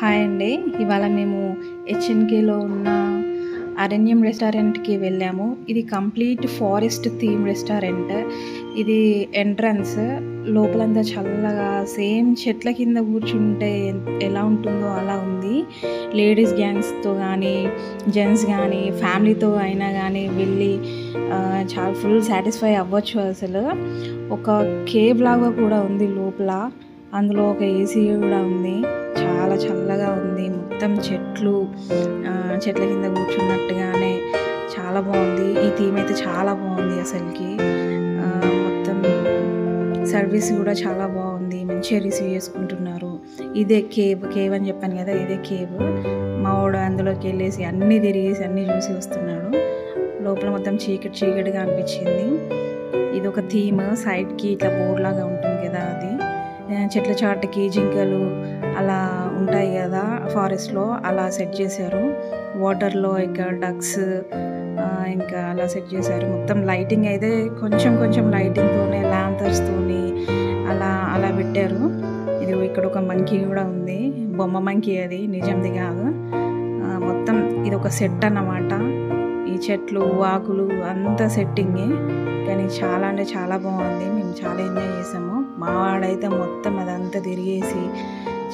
Hi అండి. ఇవాళ మేము హెచ్ఎన్కేలో ఉన్న అరణ్యం రెస్టారెంట్‌కి వెళ్ళాము. ఇది కంప్లీట్ ఫారెస్ట్ థీమ్ రెస్టారెంట్. ఇది ఎంట్రన్స్ లోపలంతా చల్లగా సేమ్ చెట్ల కింద కూర్చుంటే ఎలా ఉంటుందో అలా ఉంది. లేడీస్ గ్యాంగ్స్‌తో గానీ, జెంట్స్ గానీ, ఫ్యామిలీతో అయినా గానీ వెళ్ళి చాలా ఫుల్ సాటిస్ఫై అవ్వచ్చు అసలు. ఒక కేవ్ లాగా కూడా ఉంది లోపల. అందులో ఒక ఏసీ కూడా ఉంది. చాలా చల్లగా ఉంది. మొత్తం చెట్లు చెట్ల కింద కూర్చున్నట్టుగానే చాలా బాగుంది. ఈ థీమ్ అయితే చాలా బాగుంది అసలుకి. మొత్తం సర్వీస్ కూడా చాలా బాగుంది. మంచిగా రిసీవ్ చేసుకుంటున్నారు. ఇదే కేవ్ అని చెప్పాను కదా, ఇదే కేవ్. మా వాడు అందులోకి వెళ్ళేసి అన్నీ తిరిగేసి అన్నీ చూసి వస్తున్నాడు. లోపల మొత్తం చీకటిగా అనిపించింది. ఇది ఒక థీమ్. సైడ్కి ఇట్లా బోర్డ్ లాగా ఉంటుంది కదా, అది చెట్ల చాటుకి జింకలు అలా ఉంటాయి కదా ఫారెస్ట్లో, అలా సెట్ చేశారు. వాటర్లో ఇంకా డక్స్ ఇంకా అలా సెట్ చేశారు. మొత్తం లైటింగ్ అయితే కొంచెం లైటింగ్తోనే ల్యాంతర్స్తోని అలా పెట్టారు. ఇది ఇక్కడ ఒక మంకీ కూడా ఉంది. బొమ్మ మంకీ, అది నిజంది కాదు. మొత్తం ఇది ఒక సెట్ అన్నమాట. ఈ చెట్లు ఆకులు అంతా సెట్టింగే, కానీ చాలా అంటే చాలా బాగుంది. మేము చాలా ఎంజాయ్ చేసాము. మా వాడైతే మొత్తం అదంతా తిరిగేసి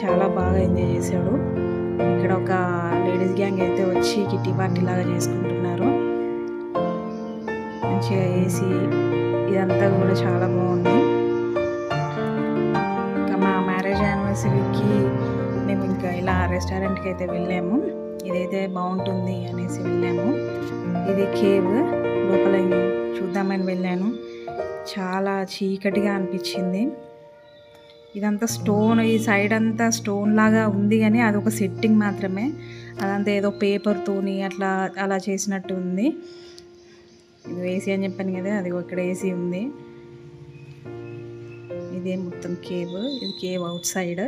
చాలా బాగా ఎంజాయ్ చేశాడు. ఇక్కడ ఒక లేడీస్ గ్యాంగ్ అయితే వచ్చి కిట్టి పార్టీ లాగా చేసుకుంటున్నారు. మంచిగా ఏసీ ఇదంతా కూడా చాలా బాగుంది. ఇంకా మా మ్యారేజ్ యానివర్సరీకి మేము ఇంకా ఇలా రెస్టారెంట్కి అయితే వెళ్ళాము. ఇదైతే బాగుంటుంది అనేసి వెళ్ళాము. ఇది కేవ్. లోపల చూద్దామని వెళ్ళాను. చాలా చీకటిగా అనిపించింది. ఇదంతా స్టోన్, ఈ సైడ్ అంతా స్టోన్ లాగా ఉంది, కానీ అదొక సెట్టింగ్ మాత్రమే. అదంతా ఏదో పేపర్తోని అలా చేసినట్టు ఉంది. ఇది ఏసీ అని చెప్పాను కదా, అది ఇక్కడ ఏసీ ఉంది. ఇదే మొత్తం కేవ్. ఇది కేవ్ అవుట్ సైడ్.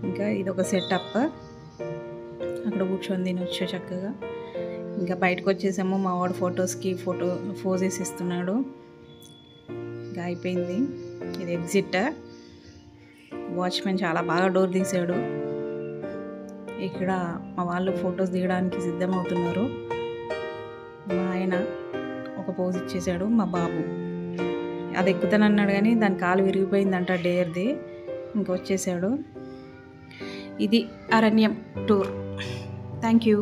ఇంకా ఇది ఒక సెటప్. అక్కడ కూర్చొని తినొచ్చు చక్కగా. ఇంకా బయటకు వచ్చేసాము. మా వాడు ఫోజెస్ ఇస్తున్నాడు. ఇంకా అయిపోయింది. ఇది ఎగ్జిట్. వాచ్మెన్ చాలా బాగా డోర్ తీసాడు. ఇక్కడ మా వాళ్ళు ఫొటోస్ దిగడానికి సిద్ధమవుతున్నారు. మా ఆయన ఒక పోజ్ ఇచ్చేసాడు. మా బాబు అది ఎక్కుతానన్నాడు, కానీ దాని కాలు విరిగిపోయిందంట డేర్ది. ఇంకొచ్చేసాడు. ఇది అరణ్యం టూర్. Thank you.